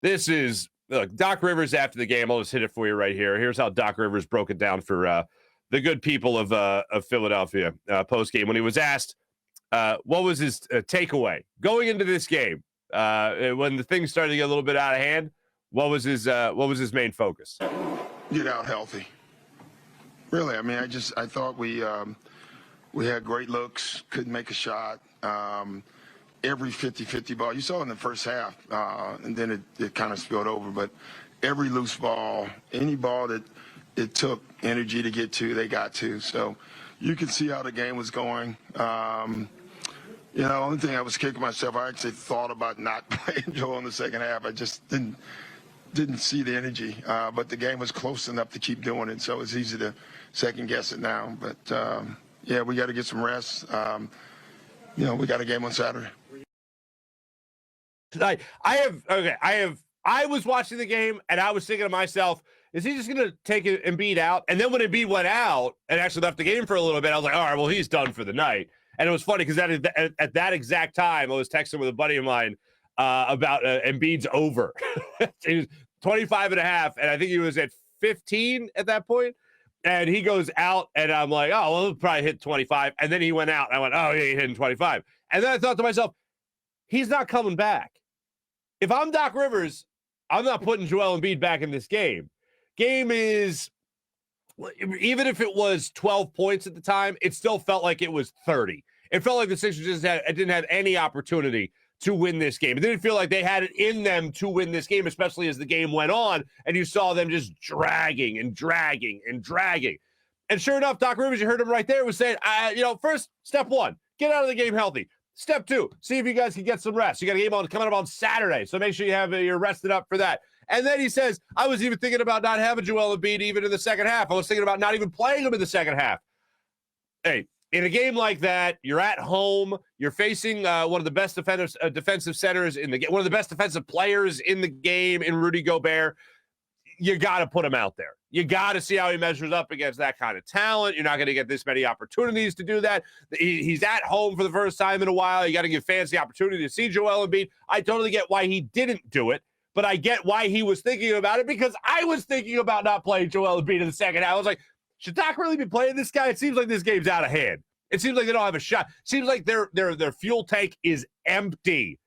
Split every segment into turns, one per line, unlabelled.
This is look, Doc Rivers after the game. I'll just hit it for you right here. Here's how Doc Rivers broke it down for the good people of Philadelphia post game when he was asked what was his takeaway going into this game when the things started to get a little bit out of hand. What was his main focus?
Get out healthy. Really, I mean, I thought we had great looks, couldn't make a shot. Every 50-50 ball, you saw in the first half, and then it kind of spilled over, but every loose ball, any ball that it took energy to get to, they got to. So you could see how the game was going. Only thing I was kicking myself, I actually thought about not playing Joel in the second half. I just didn't see the energy, but the game was close enough to keep doing it, so it's easy to second guess it now. But yeah, we got to get some rest. We got a game on Saturday.
I was watching the game and I was thinking to myself, is he just going to take Embiid out? And then when Embiid went out and actually left the game for a little bit, I was like, all right, well, he's done for the night. And it was funny because at that exact time, I was texting with a buddy of mine about Embiid's over. He was 25 and a half, and I think he was at 15 at that point. And he goes out, and I'm like, oh, well, he'll probably hit 25. And then he went out, and I went, oh, yeah, he hit 25. And then I thought to myself, he's not coming back. If I'm Doc Rivers, I'm not putting Joel Embiid back in this game. Game is, even if it was 12 points at the time, it still felt like it was 30. It felt like the Sixers didn't have any opportunity to win this game. It didn't feel like they had it in them to win this game, especially as the game went on, and you saw them just dragging and dragging and dragging. And sure enough, Doc Rivers, you heard him right there, was saying, first, step one, get out of the game healthy. Step two, see if you guys can get some rest. You got a game coming up on Saturday, so make sure you're rested up for that. And then he says, I was even thinking about not having Joel Embiid even in the second half. I was thinking about not even playing him in the second half. Hey, in a game like that, you're at home. You're facing one of the best defensive centers in the game, one of the best defensive players in the game in Rudy Gobert. You got to put him out there. You got to see how he measures up against that kind of talent. You're not going to get this many opportunities to do that. He's at home for the first time in a while. You got to give fans the opportunity to see Joel Embiid. I totally get why he didn't do it, but I get why he was thinking about it because I was thinking about not playing Joel Embiid in the second half. I was like, should Doc really be playing this guy? It seems like this game's out of hand. It seems like they don't have a shot. It seems like their fuel tank is empty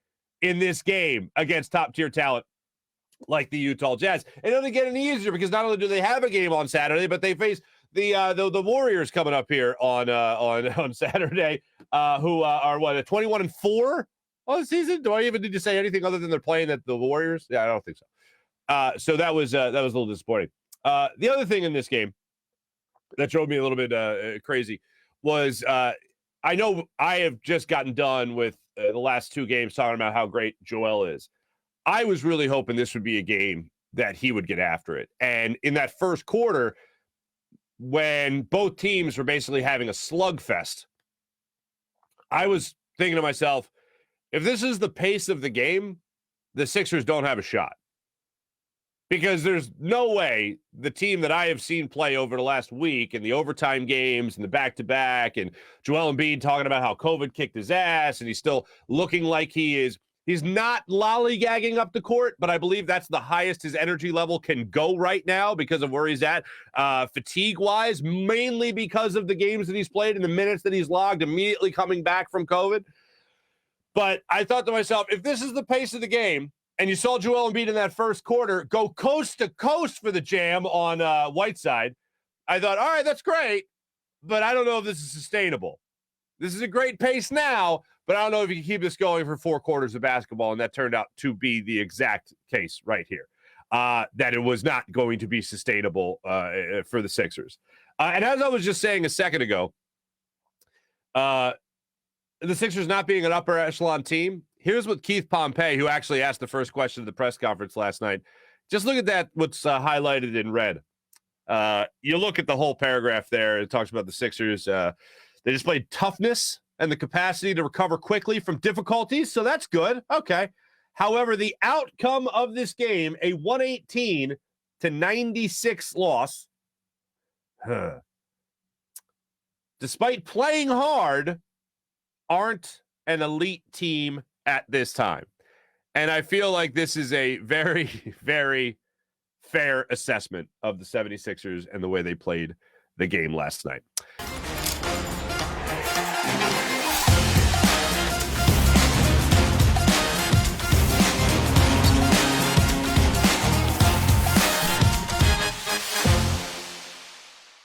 in this game against top-tier talent like the Utah Jazz. It doesn't get any easier because not only do they have a game on Saturday, but they face the Warriors coming up here on Saturday, who are 21-4 on the season. Do I even need to say anything other than they're playing the Warriors? Yeah, I don't think so. So that was a little disappointing. The other thing in this game that drove me a little bit crazy was I know I have just gotten done with the last two games talking about how great Joel is. I was really hoping this would be a game that he would get after it. And in that first quarter, when both teams were basically having a slugfest, I was thinking to myself, if this is the pace of the game, the Sixers don't have a shot. Because there's no way the team that I have seen play over the last week and the overtime games and the back-to-back and Joel Embiid talking about how COVID kicked his ass and he's still looking like he's not lollygagging up the court, but I believe that's the highest his energy level can go right now because of where he's at fatigue-wise, mainly because of the games that he's played and the minutes that he's logged immediately coming back from COVID. But I thought to myself, if this is the pace of the game, and you saw Joel Embiid in that first quarter go coast to coast for the jam on Whiteside, I thought, all right, that's great, but I don't know if this is sustainable. This is a great pace now, but I don't know if you can keep this going for 4 quarters of basketball, and that turned out to be the exact case right here, that it was not going to be sustainable for the Sixers. And as I was just saying a second ago, the Sixers not being an upper echelon team, here's what Keith Pompey, who actually asked the first question of the press conference last night. Just look at that, what's highlighted in red. You look at the whole paragraph there. It talks about the Sixers. They displayed toughness and the capacity to recover quickly from difficulties, so that's good. Okay. However, the outcome of this game, a 118-96 loss, despite playing hard, aren't an elite team at this time. And I feel like this is a very, very fair assessment of the 76ers and the way they played the game last night.